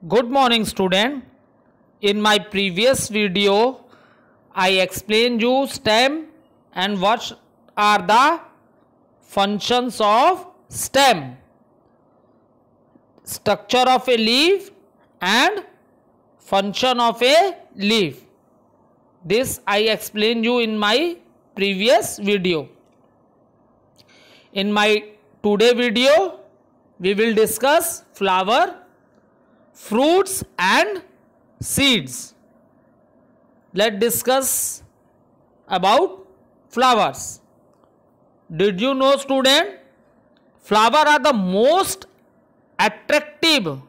Good morning student. In my previous video I explained you stem and what are the functions of stem, structure of a leaf and function of a leaf. This I explained you in my previous video. In my today video we will discuss flower, fruits and seeds. Let's discuss about flowers. Did you know student, flowers are the most attractive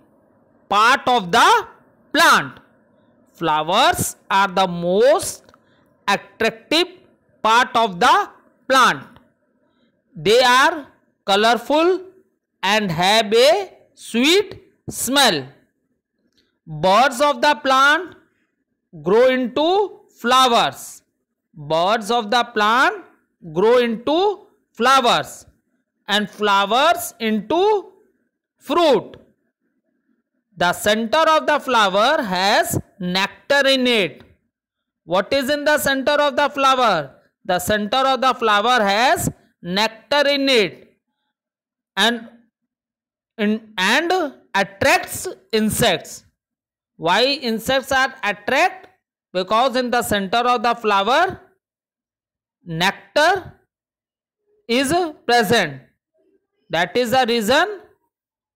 part of the plant. Flowers are the most attractive part of the plant. They are colorful and have a sweet smell. Birds of the plant grow into flowers. Birds of the plant grow into flowers and flowers into fruit. The center of the flower has nectar in it. What is in the center of the flower? The center of the flower has nectar in it and attracts insects. Why insects are attract? Because in the center of the flower nectar is present. That is the reason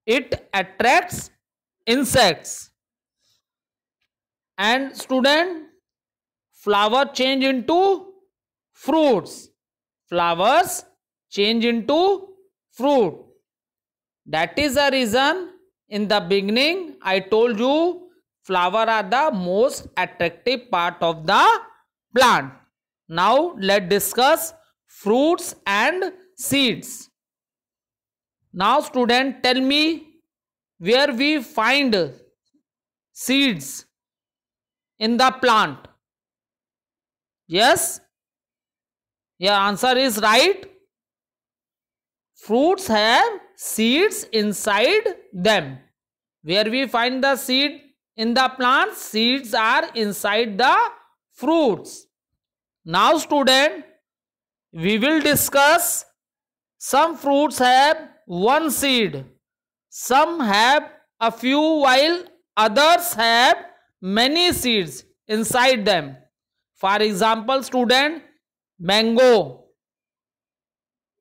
it attracts insects. And student, flower change into fruits. Flowers change into fruit. That is the reason in the beginning I told you flowers are the most attractive part of the plant. Now let's discuss fruits and seeds. Now student, tell me where we find seeds in the plant. Yes? Your answer is right. Fruits have seeds inside them. Where we find the seed in the plant? Seeds are inside the fruits. Now student, we will discuss some fruits have one seed, some have a few, while others have many seeds inside them. For example student, mango,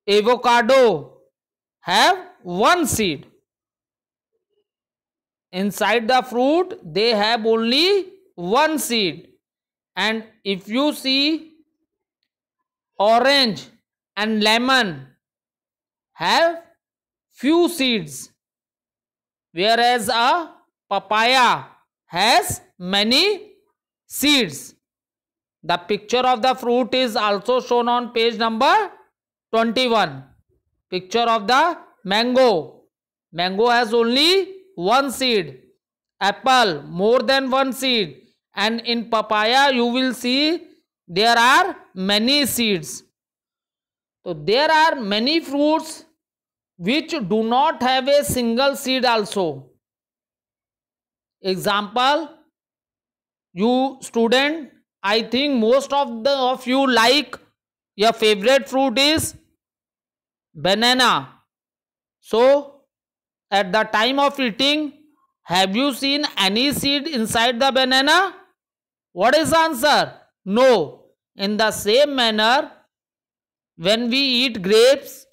avocado have one seed. Inside the fruit they have only one seed. And if you see, orange and lemon have few seeds, whereas a papaya has many seeds. The picture of the fruit is also shown on page number 21. Picture of the mango. Mango has only one seed. Apple more than one seed. And in papaya you will see there are many seeds. So there are many fruits which do not have a single seed also. Example, you student, I think most of you like, your favorite fruit is banana. So at the time of eating, have you seen any seed inside the banana? What is the answer? No. In the same manner, when we eat grapes,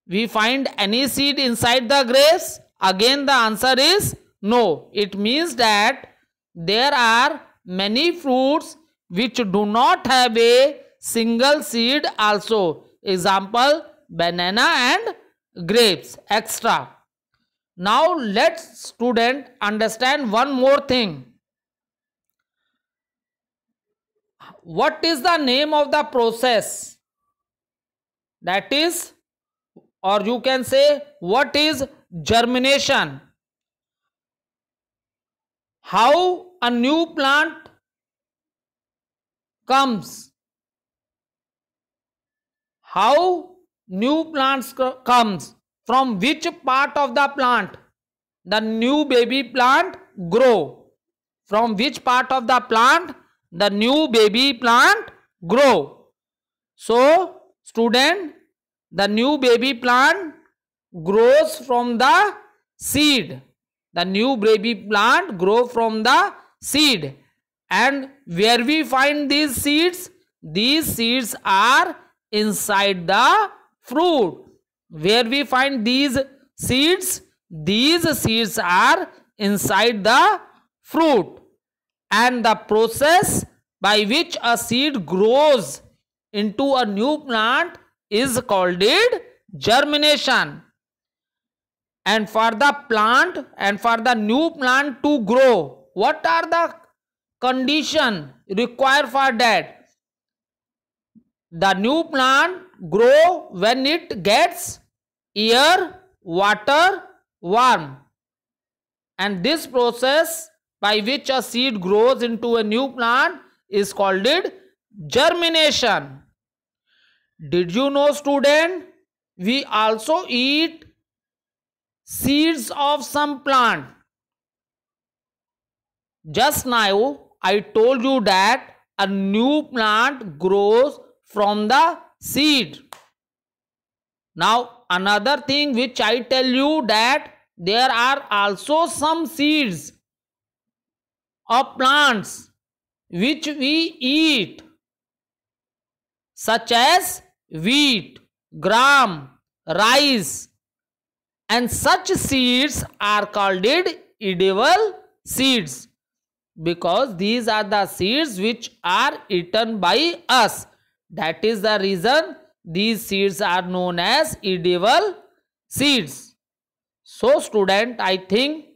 we find any seed inside the grapes? Again the answer is no. It means that there are many fruits which do not have a single seed also. Example, banana and grapes, extra. Now let's student understand one more thing. What is the name of the process? That is, or you can say, what is germination? How a new plant comes? How new plants comes? From which part of the plant? The new baby plant grow. From which part of the plant the new baby plant grow? So student, the new baby plant grows from the seed. The new baby plant grow from the seed. And where we find these seeds? These seeds are inside the fruit. Where we find these seeds? These seeds are inside the fruit. And the process by which a seed grows into a new plant is called germination. And for the plant and for the new plant to grow, what are the conditions required for that? The new plant grow when it gets air, water, warmth. And this process by which a seed grows into a new plant is called germination. Did you know, student? We also eat seeds of some plant. Just now I told you that a new plant grows from the seed. Now another thing which I tell you, that there are also some seeds of plants which we eat, such as wheat, gram, rice, and such seeds are called edible seeds, because these are the seeds which are eaten by us. That is the reason these seeds are known as edible seeds. So student, I think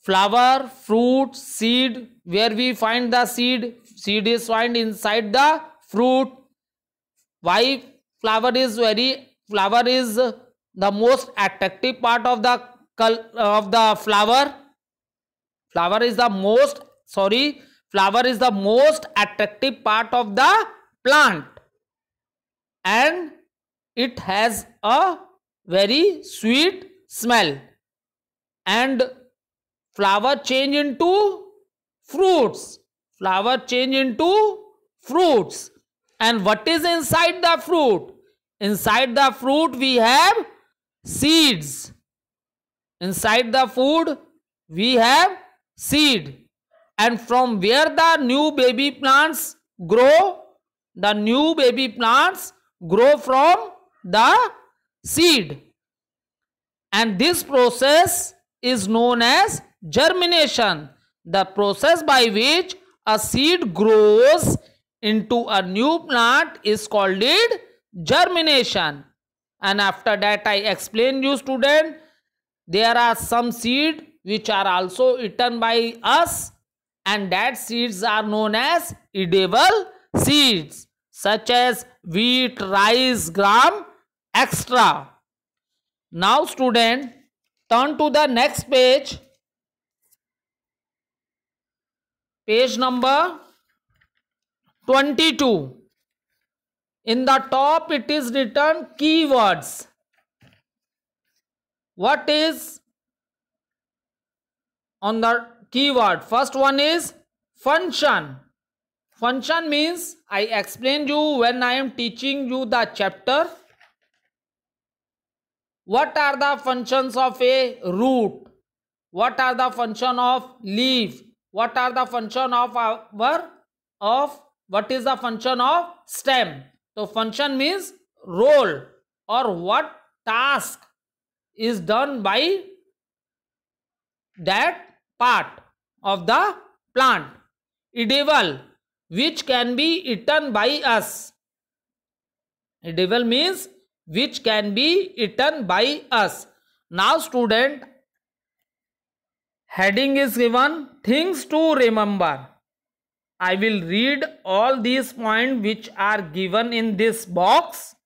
flower, fruit, seed, where we find the seed? Seed is found inside the fruit. Why flower is the most attractive part of the flower? Flower is the most attractive part of the plant, and it has a very sweet smell. And flower change into fruits. And what is inside the fruit? Inside the fruit we have seeds. Inside the food we have seed. And from where the new baby plants grow? The new baby plants grow from the seed. And this process is known as germination. The process by which a seed grows into a new plant is called germination. And after that I explain you, student, there are some seed which are also eaten by us, and that seeds are known as edible seeds, such as wheat, rice, gram, etc. Now student, turn to the next page, page number 22. In the top it is written keywords. What is on the keyword? First one is function. Function means, I explained you when I am teaching you the chapter, what are the functions of a root, what are the function of leaf, what are the function of what is the function of stem. So function means role or what task is done by that part of the plant. Edible, which can be eaten by us. Edible means which can be eaten by us. Now student, heading is given things to remember. I will read all these points which are given in this box,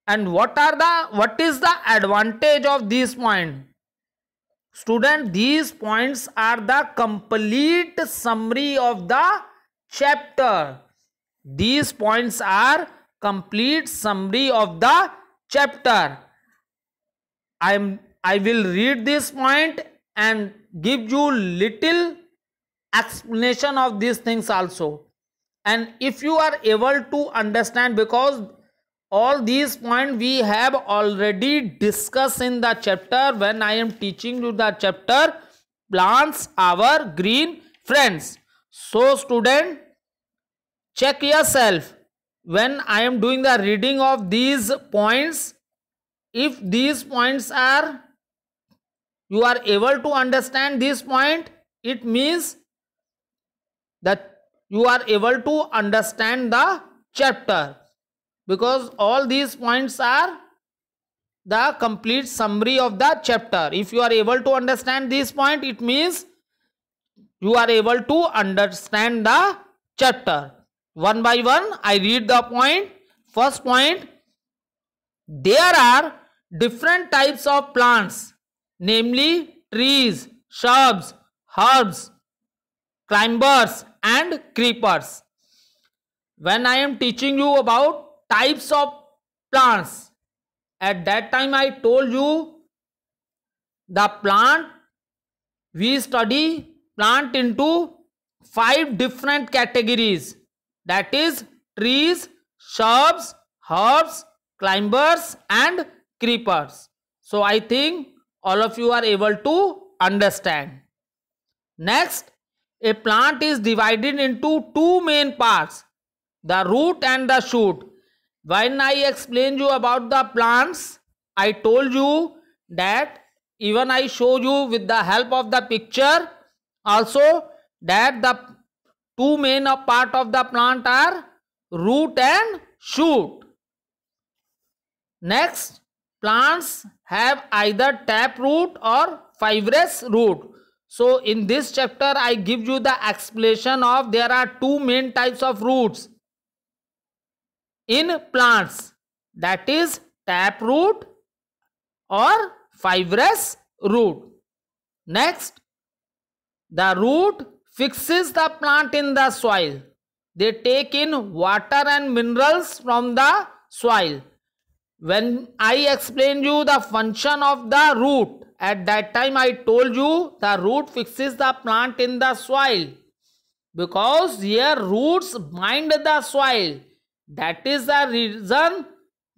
and what is the advantage of these points? Student, these points are the complete summary of the chapter. These points are complete summary of the chapter. I will read this point and give you little explanation of these things also. And if you are able to understand, because all these points we have already discussed in the chapter when I am teaching you the chapter Plants Our Green Friends. So student, check yourself when I am doing the reading of these points. If these points are, you are able to understand this point, it means that you are able to understand the chapter, because all these points are the complete summary of the chapter. If you are able to understand this point, it means you are able to understand the chapter. One by one, I read the point. First point, there are different types of plants, namely trees, shrubs, herbs, climbers and creepers. When I am teaching you about types of plants, at that time I told you the plant, we study plant into 5 different categories, that is trees, shrubs, herbs, climbers and creepers. So I think all of you are able to understand. Next, a plant is divided into 2 main parts, the root and the shoot. When I explained you about the plants, I told you that, even I show you with the help of the picture also, that the 2 main part of the plant are root and shoot. Next, plants have either tap root or fibrous root. So in this chapter I give you the explanation of there are 2 main types of roots in plants, that is tap root or fibrous root. Next, the root fixes the plant in the soil. They take in water and minerals from the soil. When I explained you the function of the root, at that time I told you the root fixes the plant in the soil, because here roots bind the soil. That is the reason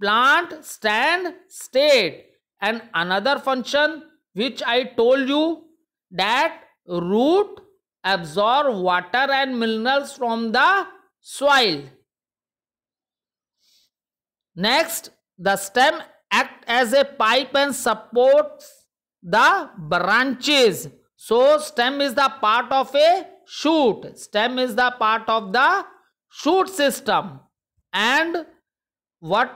plant stand straight. And another function which I told you, that root absorb water and minerals from the soil. Next, the stem act as a pipe and supports the branches. So stem is the part of a shoot. Stem is the part of the shoot system. And what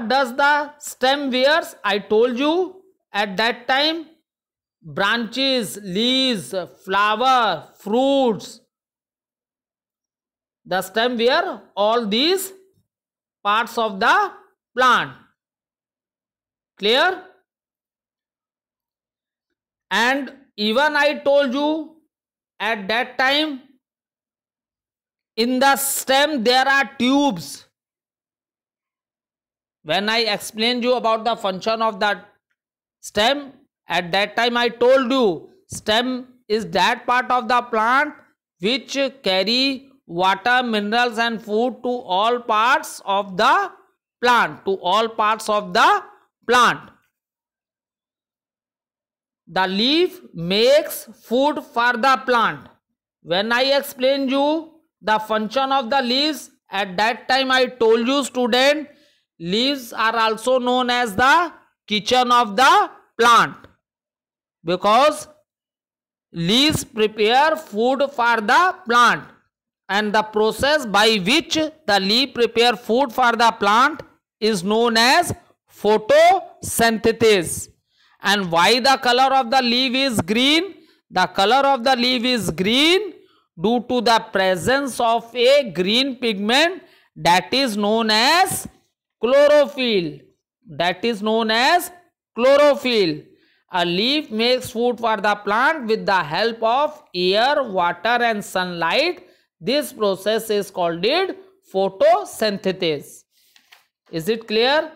does the stem wears? I told you at that time, branches, leaves, flower, fruits. The stem wear all these parts of the plant. Clear? And even I told you at that time, in the stem there are tubes. When I explained you about the function of that stem, at that time I told you stem is that part of the plant which carry water, minerals and food to all parts of the plant, The leaf makes food for the plant. When I explained you the function of the leaves, at that time I told you student, leaves are also known as the kitchen of the plant, because leaves prepare food for the plant, and the process by which the leaf prepare food for the plant is known as photosynthesis. And why the color of the leaf is green? The color of the leaf is green due to the presence of a green pigment that is known as chlorophyll. A leaf makes food for the plant with the help of air, water and sunlight. This process is called photosynthesis. Is it clear?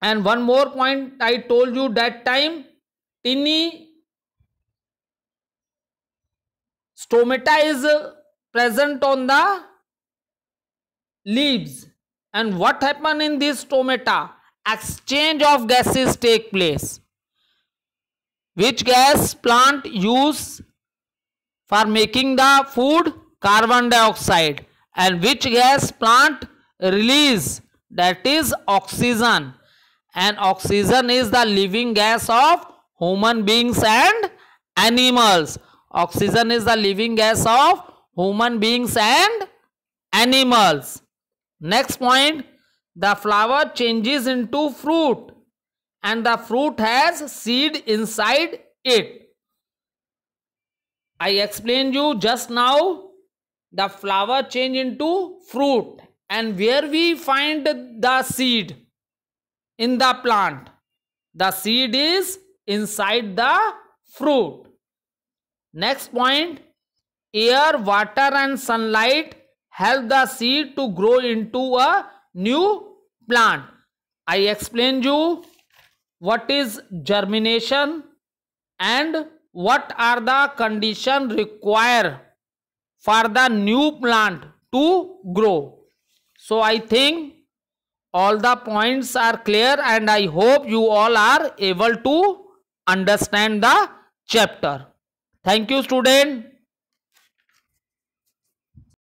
And one more point I told you that time, tiny stomata is present on the leaves. And what happen in this stomata? Exchange of gases take place. Which gas plant use for making the food? Carbon dioxide. And which gas plant release? That is oxygen. And oxygen is the living gas of human beings and animals. Oxygen is the living gas of human beings and animals. Next point, the flower changes into fruit and the fruit has seed inside it. I explained you just now, the flower change into fruit, and where we find the seed in the plant? The seed is inside the fruit. Next point, air, water and sunlight help the seed to grow into a new plant. I explained you what is germination and what are the conditions required for the new plant to grow. So I think all the points are clear and I hope you all are able to understand the chapter. Thank you, student.